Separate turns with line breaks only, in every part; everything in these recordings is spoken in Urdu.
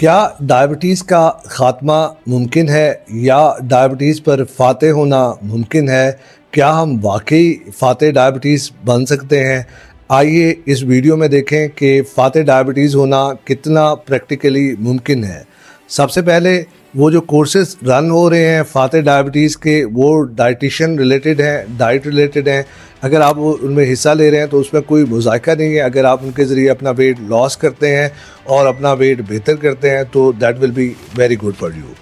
کیا ڈائبٹیز کا خاتمہ ممکن ہے یا ڈائبٹیز پر فاتح ہونا ممکن ہے؟ کیا ہم واقعی فاتح ڈائبٹیز بن سکتے ہیں؟ آئیے اس ویڈیو میں دیکھیں کہ فاتح ڈائبٹیز ہونا کتنا پریکٹیکلی ممکن ہے۔ سب سے پہلے وہ جو کورسز رن ہو رہے ہیں فاتح ڈائبٹیز کے، وہ ڈائٹیشن ریلیٹڈ ہیں، ڈائٹ ریلیٹڈ ہیں۔ اگر آپ ان میں حصہ لے رہے ہیں تو اس میں کوئی مذائقہ نہیں ہے۔ اگر آپ ان کے ذریعے اپنا ویٹ لاس کرتے ہیں اور اپنا ویٹ بہتر کرتے ہیں تو that will be very good for you.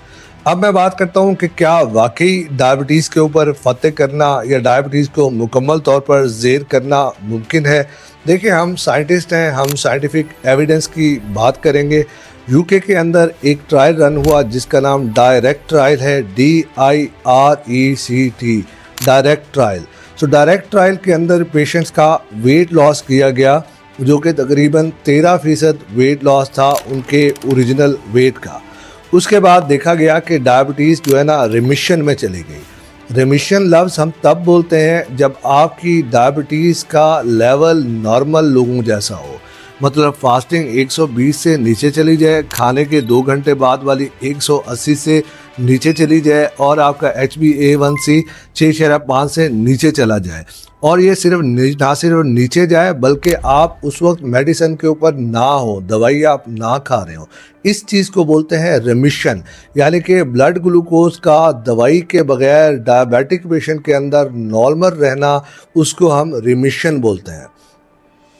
اب میں بات کرتا ہوں کہ کیا واقعی ڈائبٹیز کے اوپر فتح کرنا یا ڈائبٹیز کو مکمل طور پر زیر کرنا ممکن ہے۔ دیکھیں، ہم سائنٹسٹ ہیں، ہم سائنٹیفک ایویڈنس کی بات کریں گے۔ یو کے اندر ایک ٹرائل رن ہوا جس کا نام ڈائریکٹ ٹرائل ہے، DIRECT، direct trial. Direct trial کے اندر پیشنٹس کا ویٹ لاس کیا گیا، جو کہ تقریباً 13% ویٹ لاس تھا ان کے اوریجنل ویٹ کا۔ اس کے بعد دیکھا گیا کہ ڈائبٹیز جو ہے نا ریمیشن میں چلی گئی۔ ریمیشن لفظ ہم تب بولتے ہیں جب آپ کی ڈائبٹیز کا لیول نارمل لوگوں جیسا ہو، مطلب فاسٹنگ 120 سے نیچے چلی جائے، کھانے کے 2 گھنٹے بعد والی 180 سے نیچے چلی جائے، اور آپ کا HbA1c 6.5 سے نیچے چلا جائے، اور یہ نہ صرف نیچے جائے بلکہ آپ اس وقت میڈیسن کے اوپر نہ ہو، دوائی آپ نہ کھا رہے ہو۔ اس چیز کو بولتے ہیں ریمیشن، یعنی کہ بلڈ گلوکوز کا دوائی کے بغیر ڈائبیٹک پیشنٹ کے اندر نارمل رہنا، اس کو ہم ریمیشن بولتے ہیں۔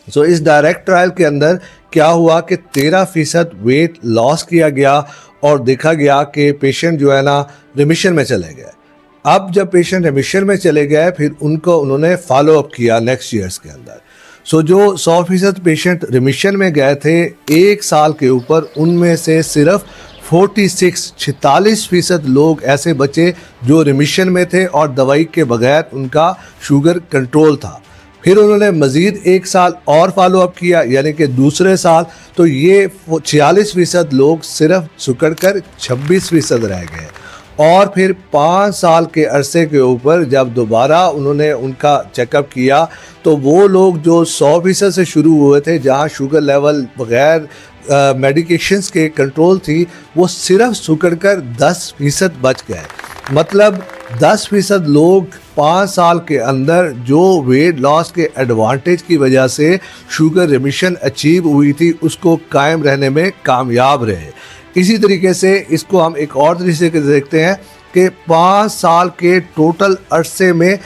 اس ڈائریکٹ ٹرائل کے اندر کیا ہوا کہ 13% ویٹ لاس کیا گیا اور دیکھا گیا کہ پیشنٹ جو ہے نا ریمیشن میں چلے گئے۔ اب جب پیشنٹ ریمیشن میں چلے گئے، پھر انہوں نے فالو اپ کیا نیکسٹ ایئرس کے اندر۔ جو 100% پیشنٹ ریمیشن میں گئے تھے 1 سال کے اوپر، ان میں سے صرف 46% لوگ ایسے بچے جو ریمیشن میں تھے اور دوائی کے بغیر ان کا شوگر کنٹرول تھا۔ پھر انہوں نے مزید 1 سال اور فالو اپ کیا، یعنی کہ دوسرے سال تو یہ 46% لوگ صرف سکڑ کر 26% رہ گئے۔ اور پھر 5 سال کے عرصے کے اوپر جب دوبارہ انہوں نے ان کا چیک اپ کیا تو وہ لوگ جو 100% سے شروع ہوئے تھے، جہاں شوگر لیول بغیر میڈیکیشنز کے کنٹرول تھی، وہ صرف سکڑ کر 10% بچ گئے۔ مطلب 10% لوگ 5 سال کے اندر جو ویٹ لاس کے ایڈوانٹیج کی وجہ سے شوگر ریمیشن اچیو ہوئی تھی، اس کو قائم رہنے میں کامیاب رہے۔ اسی طریقے سے اس کو ہم ایک اور طریقے سے دیکھتے ہیں کہ 5 سال کے ٹوٹل عرصے میں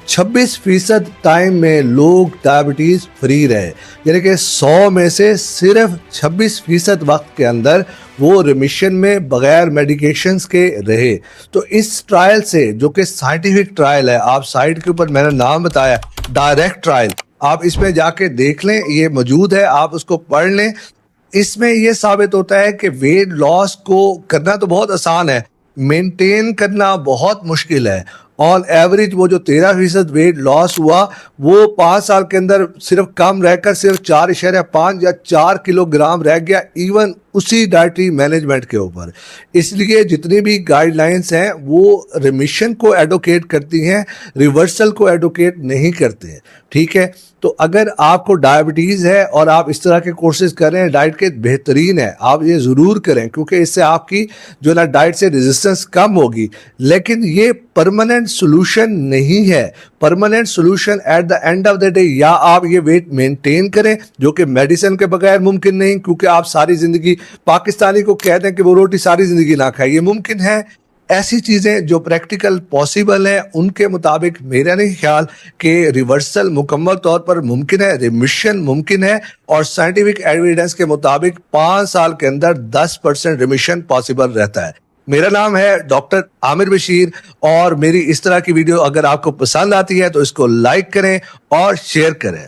26% ٹائم میں لوگ ڈائبٹیز فری رہے، یعنی کہ 100 میں سے صرف 26% وقت کے اندر وہ ریمیشن میں بغیر میڈیکیشنز کے رہے۔ تو اس ٹرائل سے، جو کہ سائنٹیفک ٹرائل ہے، آپ سائٹ کے اوپر میں نے نام بتایا ڈائریکٹ ٹرائل، آپ اس میں جا کے دیکھ لیں، یہ موجود ہے، آپ اس کو پڑھ لیں۔ اس میں یہ ثابت ہوتا ہے کہ ویٹ لاس کو کرنا تو بہت آسان ہے، مینٹین کرنا بہت مشکل ہے۔ آن ایوریج وہ جو 13% ویٹ لاس ہوا، وہ 5 سال کے اندر صرف کم رہ کر صرف 4.5 یا 4 کلو گرام رہ گیا، ایون اسی ڈائٹری مینجمنٹ کے اوپر۔ اس لیے جتنی بھی گائیڈ لائنز ہیں وہ ریمیشن کو ایڈوکیٹ کرتی ہیں، ریورسل کو ایڈوکیٹ نہیں کرتے، ٹھیک ہے؟ تو اگر آپ کو ڈائبٹیز ہے اور آپ اس طرح کے کورسز کر رہے ہیں ڈائٹ کے، بہترین ہے، آپ یہ ضرور کریں، کیونکہ اس سے آپ کی جو نا ڈائٹ سے ریزسٹنس کم ہوگی۔ لیکن یہ پرماننٹ سولوشن نہیں ہے۔ Permanent solution at the end of the day, یا آپ یہ ویٹ مینٹین کریں، جو کہ میڈیسن کے بغیر ممکن نہیں، کیونکہ آپ ساری زندگی پاکستانی کو کہتے ہیں کہ وہ روٹی ساری زندگی نہ کھائے، یہ ممکن ہے۔ ایسی چیزیں جو پریکٹیکل پاسبل ہیں، ان کے مطابق میرا نہیں خیال کہ ریورسل مکمل طور پر ممکن ہے، ریمیشن ممکن ہے، اور سائنٹیفک ایویڈنس کے مطابق 5 سال کے اندر 10% ریمیشن پاسبل رہتا ہے۔ میرا نام ہے ڈاکٹر عامر بشیر، اور میری اس طرح کی ویڈیو اگر آپ کو پسند آتی ہے تو اس کو لائک کریں اور شیئر کریں۔